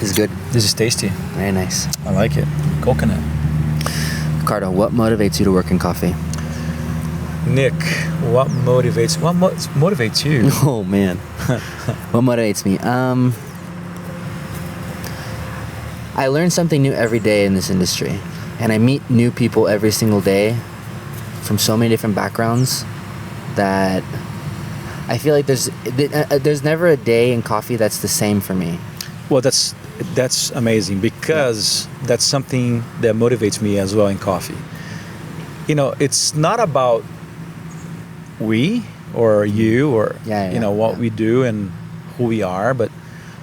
This is good. This is tasty. Very nice. I like it. Coconut. Ricardo, what motivates you to work in coffee? Nick, what motivates you? Oh, man. What motivates me? I learn something new every day in this industry. And I meet new people every single day from so many different backgrounds that I feel like there's never a day in coffee that's the same for me. Well, that's amazing because that's something that motivates me as well in coffee. You know, it's not about we or you or what we do and who we are, but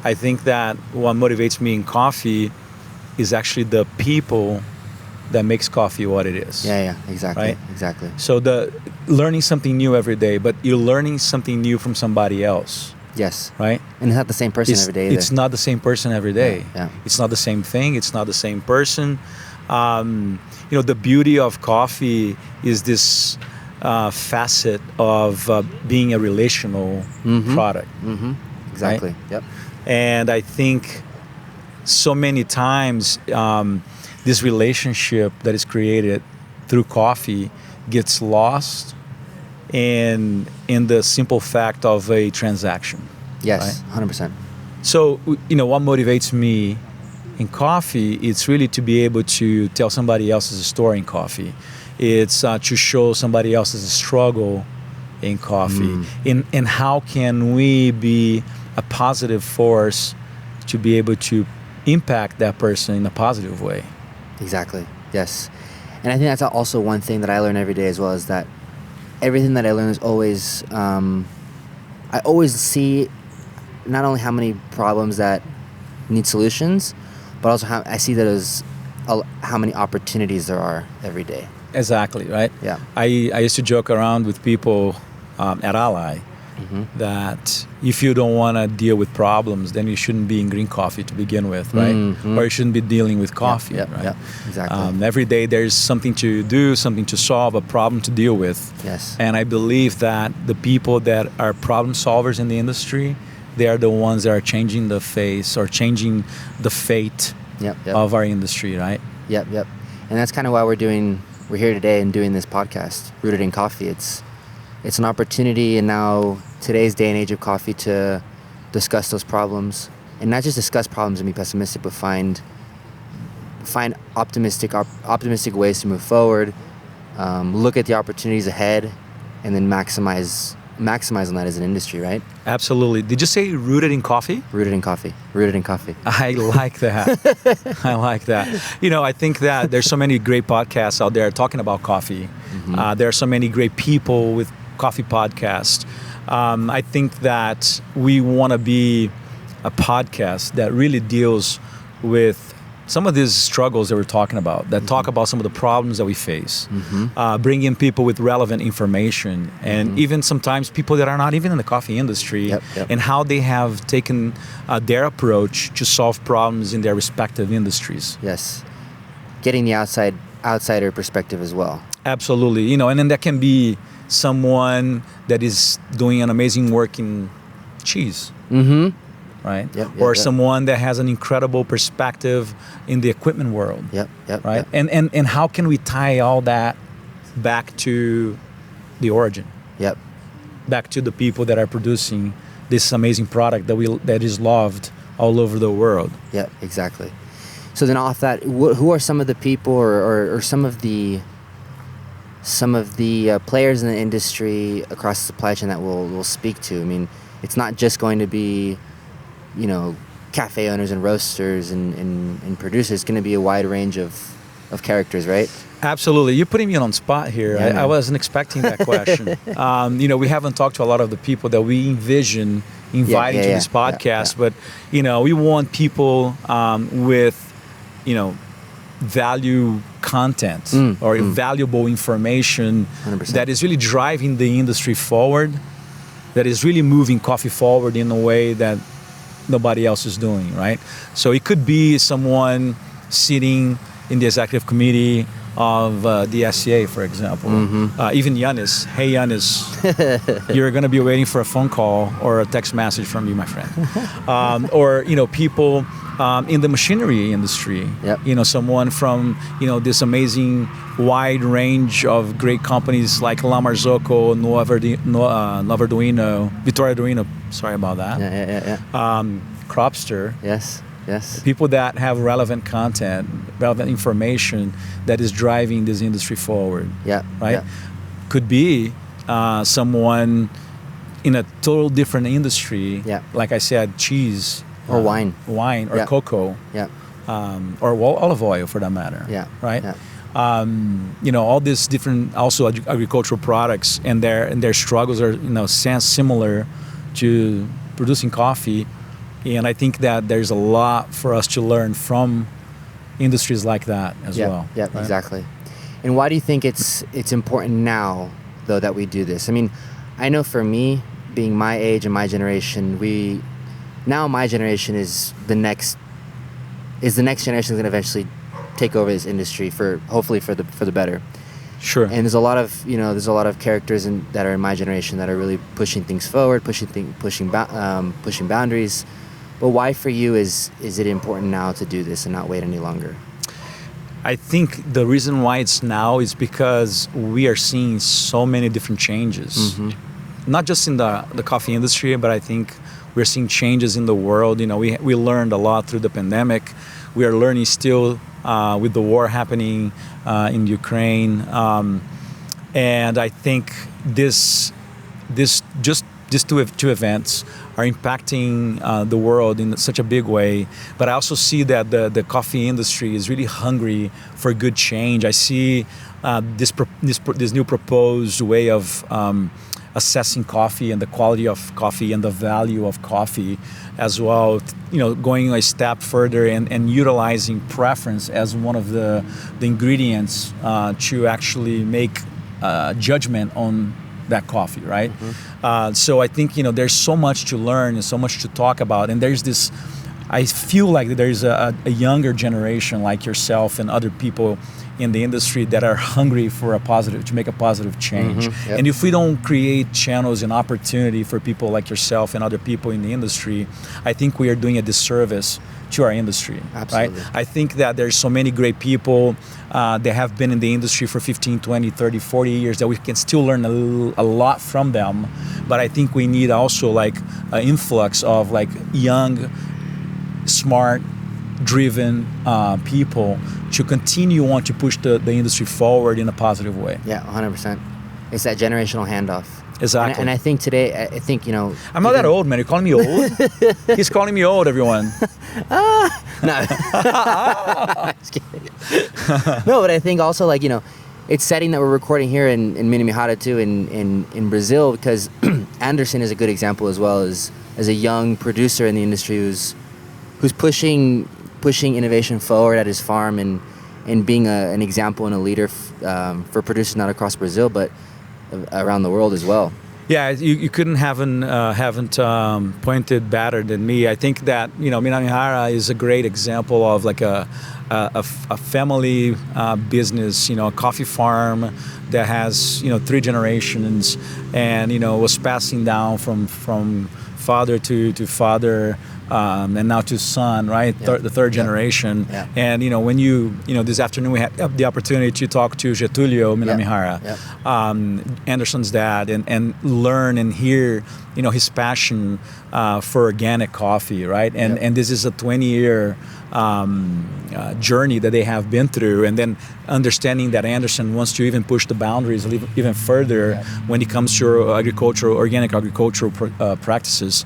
I think that what motivates me in coffee is actually the people that makes coffee what it is. Yeah, exactly. Right? Exactly. So the learning something new every day, but you're learning something new from somebody else. Yes. Right? And it's not the same person every day either. It's not the same person every day. Yeah. It's not the same thing. It's not the same person. The beauty of coffee is this facet of being a relational product. Mm-hmm. Exactly. Right? Yep. And I think so many times this relationship that is created through coffee gets lost in the simple fact of a transaction. Yes, right? 100%. So, what motivates me in coffee, it's really to be able to tell somebody else's story in coffee. It's to show somebody else's struggle in coffee. And how can we be a positive force to be able to impact that person in a positive way? Exactly. Yes. And I think that's also one thing that I learn every day as well, is that everything that I learn is always, I always see not only how many problems that need solutions, but also how I see that as how many opportunities there are every day. Exactly, right? Yeah. I used to joke around with people at Ally that if you don't want to deal with problems, then you shouldn't be in green coffee to begin with, right? Or you shouldn't be dealing with coffee, right? Yep, exactly. Every day there's something to do, something to solve, a problem to deal with. Yes. And I believe that the people that are problem solvers in the industry, they are the ones that are changing the face or changing the fate of our industry, right? Yep. And that's kind of why we're here today and doing this podcast, Rooted in Coffee. It's an opportunity in now today's day and age of coffee to discuss those problems, and not just discuss problems and be pessimistic, but find optimistic ways to move forward, look at the opportunities ahead, and then maximize on that as an industry, right? Absolutely. Did you say rooted in coffee? Rooted in coffee. Rooted in coffee. I like that. I like that. I think that there's so many great podcasts out there talking about coffee. There are so many great people with coffee podcasts. I think that we want to be a podcast that really deals with some of these struggles that we're talking about, that talk about some of the problems that we face, bring in people with relevant information, and even sometimes people that are not even in the coffee industry, and how they have taken their approach to solve problems in their respective industries. Yes. Getting the outsider perspective as well. Absolutely. And then that can be someone that is doing an amazing work in cheese. Right? Or someone that has an incredible perspective in the equipment world. Right? Yep. And how can we tie all that back to the origin? Yep. Back to the people that are producing this amazing product that is loved all over the world. Yep, exactly. So then off that, who are some of the people or some of the players in the industry across the supply chain that we'll speak to? I mean, it's not just going to be cafe owners and roasters and producers. It's going to be a wide range of characters, right? Absolutely. You're putting me on spot here. I wasn't expecting that question. We haven't talked to a lot of the people that we envision inviting to this podcast, but, we want people with, value content or valuable information 100%. that is really driving the industry forward, that is really moving coffee forward in a way that nobody else is doing, right? So it could be someone sitting in the executive committee of the SCA, for example. Even Yanis. Hey, Yanis, you're going to be waiting for a phone call or a text message from you, my friend. Or, people in the machinery industry. Yep. Someone from this amazing wide range of great companies like La Marzocco, Nova Arduino, Vittorio Arduino. Sorry about that. Yeah. Cropster. Yes. People that have relevant content, relevant information that is driving this industry forward. Yeah. Right. Yeah. Could be someone in a total different industry. Yeah. Like I said, cheese. Or wine or cocoa, or olive oil for that matter. Right. Yeah. All these different also agricultural products and their struggles are similar to producing coffee, and I think that there's a lot for us to learn from industries like that as well. Yeah, right? Exactly. And why do you think it's important now though that we do this? I mean, I know for me, being my age and my generation, now my generation is the next generation is going to eventually take over this industry hopefully for the better. Sure. And there's a lot of characters that are in my generation that are really pushing things forward, pushing boundaries. But why for you is it important now to do this and not wait any longer? I think the reason why it's now is because we are seeing so many different changes. Mm-hmm. Not just in the coffee industry, but I think we're seeing changes in the world. We learned a lot through the pandemic. We are learning still with the war happening in Ukraine, and I think these two events are impacting the world in such a big way. But I also see that the coffee industry is really hungry for good change. I see this new proposed way of assessing coffee and the quality of coffee and the value of coffee as well, going a step further and utilizing preference as one of the ingredients to actually make judgment on that coffee, right? Mm-hmm. So I think there's so much to learn and so much to talk about, and there's this, I feel like there's a younger generation like yourself and other people in the industry that are hungry for to make a positive change. Mm-hmm. Yep. And if we don't create channels and opportunity for people like yourself and other people in the industry, I think we are doing a disservice to our industry. Absolutely. Right? I think that there's so many great people that have been in the industry for 15, 20, 30, 40 years that we can still learn a lot from them. But I think we need also like an influx of like young, smart, driven people to continue on to push the industry forward in a positive way. Yeah, 100%. It's that generational handoff. Exactly. And I think today, I'm not that old, man. You're calling me old? He's calling me old, everyone. No. Just kidding. No, but I think also it's setting that we're recording here in Minamihara too, in Brazil, because Anderson is a good example as well as a young producer in the industry who's pushing innovation forward at his farm and being an example and a leader for producers not across Brazil but around the world as well. Yeah, you couldn't haven't pointed better than me. I think that Minamihara is a great example of like a family business, a coffee farm that has 3 generations and was passing down from father to father. And now to son, right? Yeah. The third generation. Yeah. And when this afternoon we had the opportunity to talk to Getulio Minamihara, Anderson's dad, and learn and hear his passion for organic coffee, right? And this is a 20-year journey that they have been through, and then understanding that Anderson wants to even push the boundaries even further when it comes to organic agricultural practices.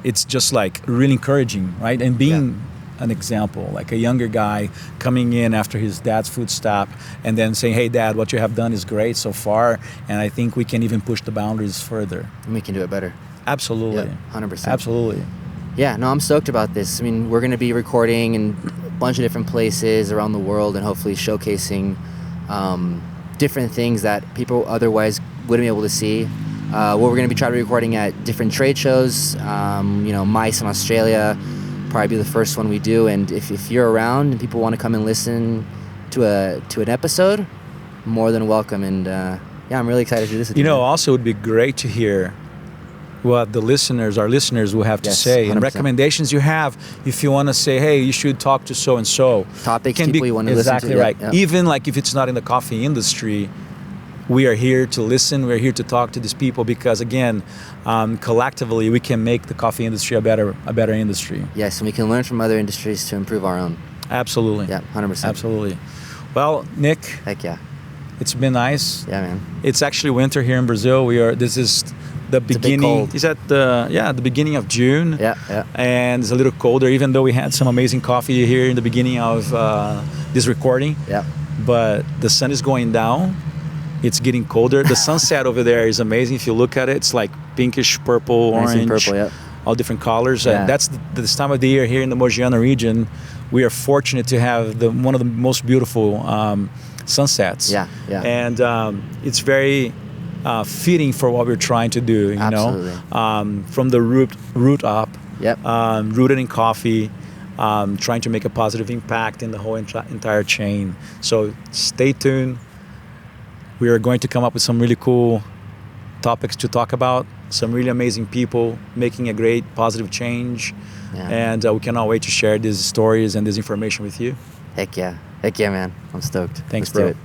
It's just like really encouraging, right? And being an example, like a younger guy coming in after his dad's footstep and then saying, hey, Dad, what you have done is great so far, and I think we can even push the boundaries further. And we can do it better. Absolutely. 100%. Absolutely. Yeah, no, I'm stoked about this. I mean, we're going to be recording in a bunch of different places around the world and hopefully showcasing different things that people otherwise wouldn't be able to see. We're going to be trying to be recording at different trade shows, MICE in Australia, probably be the first one we do. And if you're around and people want to come and listen to an episode, more than welcome. And I'm really excited to do this with you. Also it would be great to hear what our listeners will have to Yes, say, and 100%. recommendations you have. If you want to say, hey, you should talk to so and so. Topics, people you want to listen to. Exactly right. Yeah. Even like if it's not in the coffee industry, we are here to listen. We're here to talk to these people because, again, collectively we can make the coffee industry a better industry. Yes, and we can learn from other industries to improve our own. Absolutely. Yeah, 100%. Absolutely. Well, Nick, Heck yeah. it's been nice. Yeah, man. It's actually winter here in Brazil. This is the beginning. cold. Is that the beginning of June? Yeah, yeah. And it's a little colder, even though we had some amazing coffee here in the beginning of this recording. Yeah. But the sun is going down. It's getting colder. The sunset over there is amazing. If you look at it, it's like pinkish, purple, Nice orange, and purple, yeah. all different colors. Yeah. And that's this time of the year here in the Mogiana region. We are fortunate to have one of the most beautiful sunsets. Yeah, yeah. And it's very fitting for what we're trying to do. You Absolutely. know, from the root up. Yep. Rooted in coffee. Trying to make a positive impact in the whole entire chain. So stay tuned. We are going to come up with some really cool topics to talk about. Some really amazing people making a great positive change. Yeah. And we cannot wait to share these stories and this information with you. Heck yeah. Heck yeah, man. I'm stoked. Thanks, Let's bro. do it.